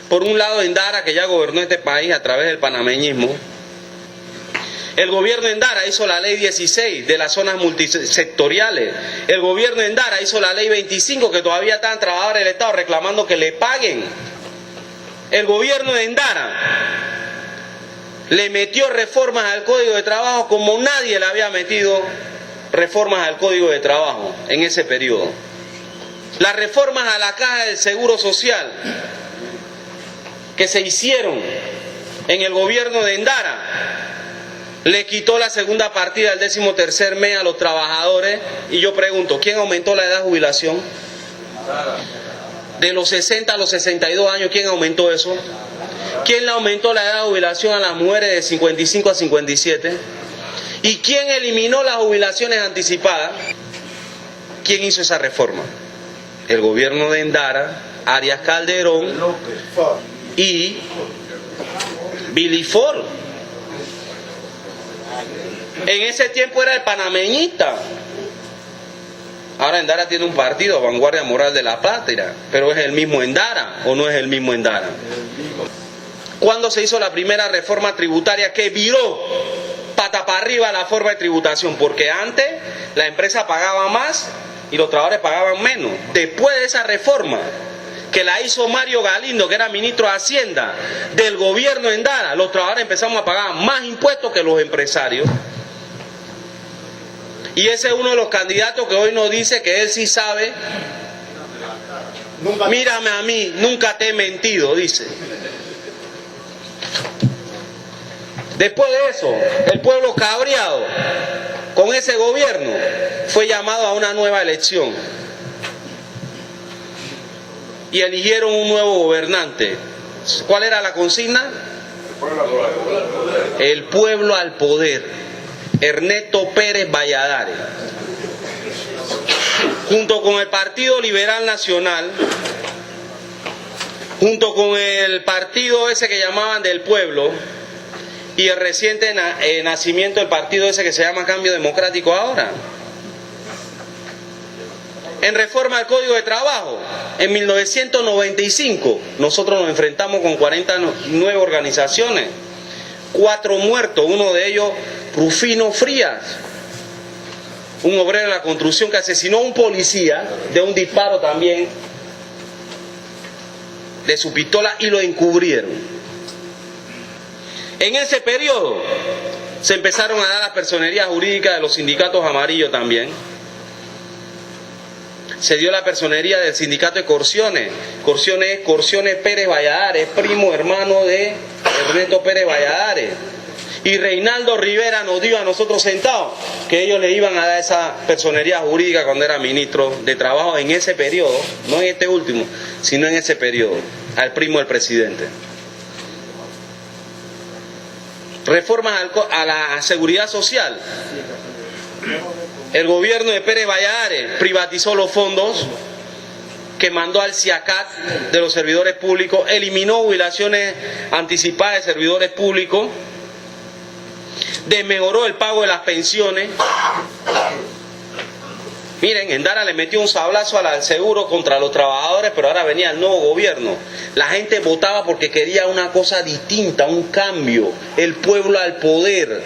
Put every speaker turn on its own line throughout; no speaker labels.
Por un lado, Endara, que ya gobernó este país a través del panameñismo. El gobierno de Endara hizo la ley 16 de las zonas multisectoriales. El gobierno de Endara hizo la ley 25, que todavía están trabajadores del Estado reclamando que le paguen. El gobierno de Endara le metió reformas al Código de Trabajo como nadie le había metido reformas al Código de Trabajo en ese periodo. Las reformas a la Caja del Seguro Social que se hicieron en el gobierno de Endara le quitó la segunda partida del 13º mes a los trabajadores. Y yo pregunto, ¿quién aumentó la edad de jubilación? De los 60 a los 62 años, ¿quién aumentó eso? ¿Quién le aumentó la edad de jubilación a las mujeres de 55 a 57? ¿Y quién eliminó las jubilaciones anticipadas? ¿Quién hizo esa reforma? El gobierno de Endara, Arias Calderón y Billy Ford. En ese tiempo era el panameñista. Ahora Endara tiene un partido, Vanguardia Moral de la Patria, pero ¿es el mismo Endara o no es el mismo Endara? ¿Cuándo se hizo la primera reforma tributaria que viró pata para arriba la forma de tributación? Porque antes la empresa pagaba más y los trabajadores pagaban menos. Después de esa reforma, que la hizo Mario Galindo, que era ministro de Hacienda del gobierno de Endara, los trabajadores empezamos a pagar más impuestos que los empresarios. Y ese es uno de los candidatos que hoy nos dice que él sí sabe. Mírame a mí, nunca te he mentido, dice. Después de eso, el pueblo cabreado con ese gobierno fue llamado a una nueva elección. Y eligieron un nuevo gobernante. ¿Cuál era la consigna? El pueblo al poder. Ernesto Pérez Valladares, junto con el Partido Liberal Nacional, junto con el partido ese que llamaban del Pueblo y el reciente nacimiento del partido ese que se llama Cambio Democrático ahora. En reforma al Código de Trabajo, en 1995, nosotros nos enfrentamos con 49 organizaciones, 4 muertos, uno de ellos Rufino Frías, un obrero de la construcción que asesinó a un policía de un disparo también de su pistola y lo encubrieron. En ese periodo se empezaron a dar las personerías jurídicas de los sindicatos amarillos también. Se dio la personería del sindicato de Corciones. Corciones Pérez Valladares, primo hermano de Ernesto Pérez Valladares. Y Reinaldo Rivera nos dio a nosotros sentados que ellos le iban a dar esa personería jurídica cuando era ministro de Trabajo en ese periodo, no en este último, sino en ese periodo, al primo del presidente. Reformas a la seguridad social. El gobierno de Pérez Valladares privatizó los fondos que mandó al CIACAT de los servidores públicos, eliminó jubilaciones anticipadas de servidores públicos, desmejoró el pago de las pensiones. Miren, Endara le metió un sablazo al seguro contra los trabajadores, pero ahora venía el nuevo gobierno. La gente votaba porque quería una cosa distinta, un cambio, el pueblo al poder.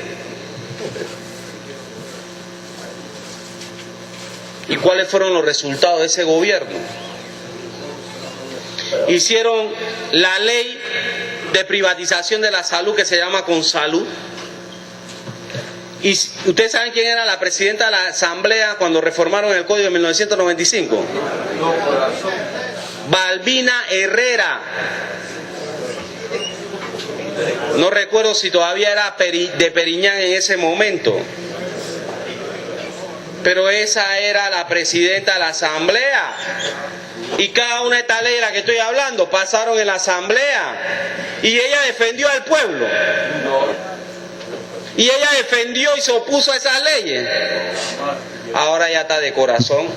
¿Y cuáles fueron los resultados de ese gobierno? Hicieron la ley de privatización de la salud que se llama Consalud. ¿Y ustedes saben quién era la presidenta de la Asamblea cuando reformaron el Código de 1995? Balbina Herrera. No recuerdo si todavía era de Periñán en ese momento. Pero esa era la presidenta de la Asamblea. Y cada una de estas leyes de las que estoy hablando pasaron en la Asamblea. Y ella defendió al pueblo. Y ella defendió y se opuso a esas leyes. Ahora ya está de corazón.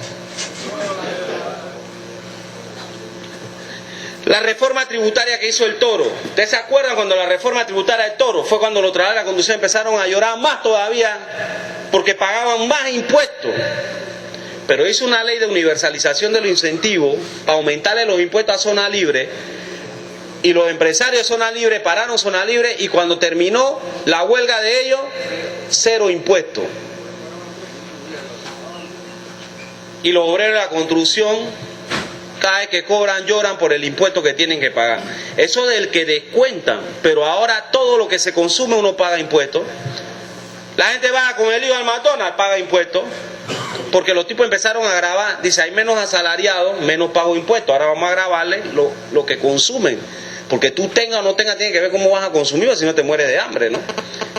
La reforma tributaria que hizo el Toro. ¿Ustedes se acuerdan cuando la reforma tributaria del Toro? Fue cuando los trabajadores de la conducción empezaron a llorar más todavía porque pagaban más impuestos. Pero hizo una ley de universalización de los incentivos para aumentarle los impuestos a zona libre, Y los empresarios de Zona Libre pararon Zona Libre y cuando terminó la huelga de ellos, 0 impuestos. Y los obreros de la construcción, cada vez que cobran, lloran por el impuesto que tienen que pagar. Eso del que descuentan, pero ahora todo lo que se consume uno paga impuestos. La gente va con el IVA al McDonald's, paga impuestos. Porque los tipos empezaron a grabar, dice, hay menos asalariados, menos pago impuestos, ahora vamos a grabarle lo que consumen. Porque tú tengas o no tengas, tiene que ver cómo vas a consumir, si no te mueres de hambre, ¿no?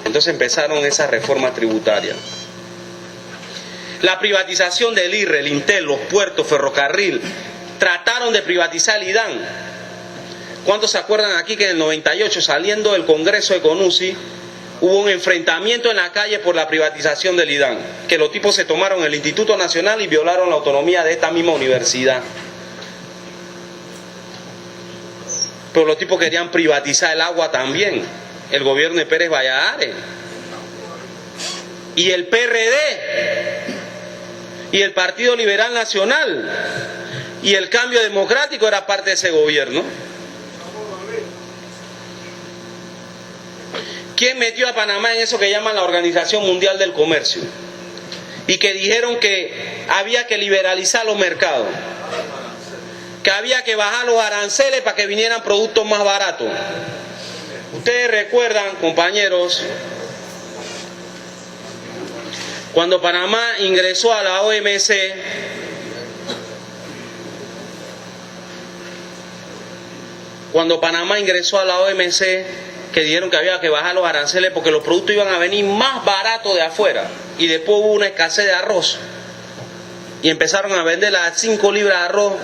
Entonces empezaron esas reformas tributarias. La privatización del IRRE, el Intel, los puertos, ferrocarril, trataron de privatizar el IDAN. ¿Cuántos se acuerdan aquí que en el 98, saliendo del Congreso de CONUSI, hubo un enfrentamiento en la calle por la privatización del IDAN? Que los tipos se tomaron el Instituto Nacional y violaron la autonomía de esta misma universidad. Pero los tipos querían privatizar el agua también, el gobierno de Pérez Valladares. Y el PRD, y el Partido Liberal Nacional, y el Cambio Democrático era parte de ese gobierno. ¿Quién metió a Panamá en eso que llaman la Organización Mundial del Comercio? Y que dijeron que había que liberalizar los mercados, que había que bajar los aranceles para que vinieran productos más baratos. Ustedes recuerdan, compañeros, cuando Panamá ingresó a la OMC, que dijeron que había que bajar los aranceles porque los productos iban a venir más baratos de afuera, y después hubo una escasez de arroz y empezaron a vender a 5 libras de arroz.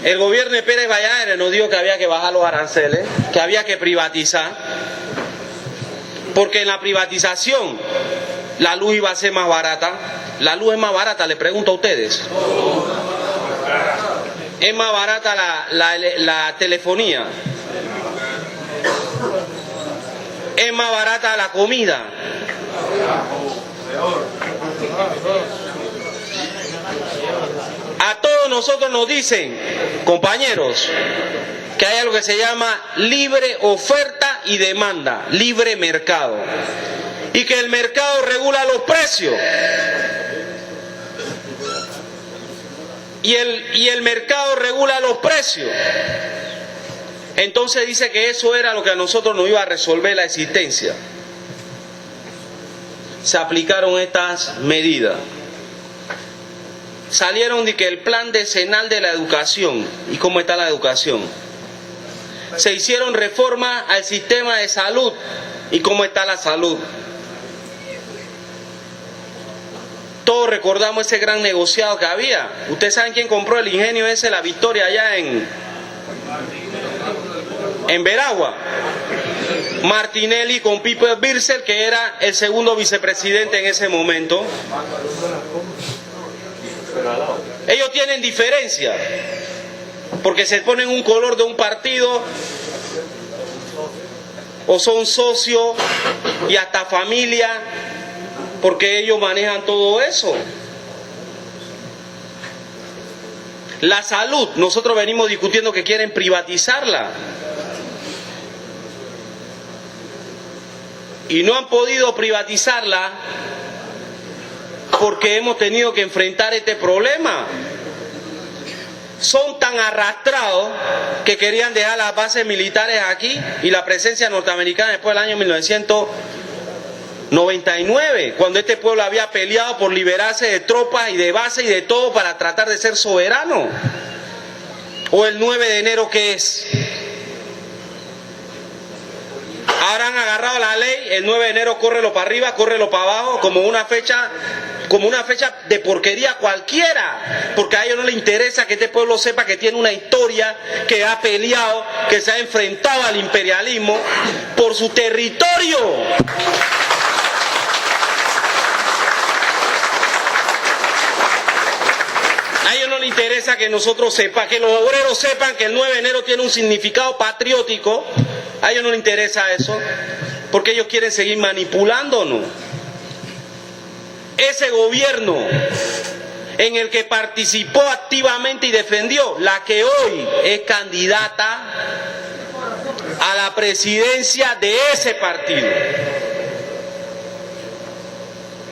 El gobierno de Pérez Valladares nos dijo que había que bajar los aranceles, que había que privatizar, porque en la privatización la luz iba a ser más barata. La luz es más barata, le pregunto a ustedes. Es más barata la telefonía. Es más barata la comida. A todos nosotros nos dicen, compañeros, que hay algo que se llama libre oferta y demanda, libre mercado, y que el mercado regula los precios. Y el mercado regula los precios. Entonces dice que eso era lo que a nosotros nos iba a resolver la existencia. Se aplicaron estas medidas. Salieron de que el plan decenal de la educación. ¿Y cómo está la educación? Se hicieron reformas al sistema de salud. ¿Y cómo está la salud? Todos recordamos ese gran negociado que había. Ustedes saben quién compró el ingenio ese, La Victoria, allá en Veragua. Martinelli con Piper Birzel, que era el segundo vicepresidente en ese momento. Ellos tienen diferencia, porque se ponen un color de un partido, o son socios y hasta familia, porque ellos manejan todo eso. La salud, nosotros venimos discutiendo que quieren privatizarla. Y no han podido privatizarla porque hemos tenido que enfrentar este problema. Son tan arrastrados que querían dejar las bases militares aquí y la presencia norteamericana después del año 1999, cuando este pueblo había peleado por liberarse de tropas y de bases y de todo para tratar de ser soberano. O el 9 de enero, ¿qué es? Ahora han agarrado la ley, el 9 de enero córrelo para arriba, córrelo para abajo, como una fecha de porquería cualquiera, porque a ellos no les interesa que este pueblo sepa que tiene una historia, que ha peleado, que se ha enfrentado al imperialismo por su territorio. A ellos no les interesa que nosotros sepan, que los obreros sepan que el 9 de enero tiene un significado patriótico. A ellos no les interesa eso, porque ellos quieren seguir manipulándonos. Ese gobierno en el que participó activamente y defendió la que hoy es candidata a la presidencia de ese partido.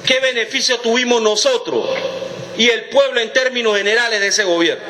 ¿Qué beneficio tuvimos nosotros y el pueblo en términos generales de ese gobierno?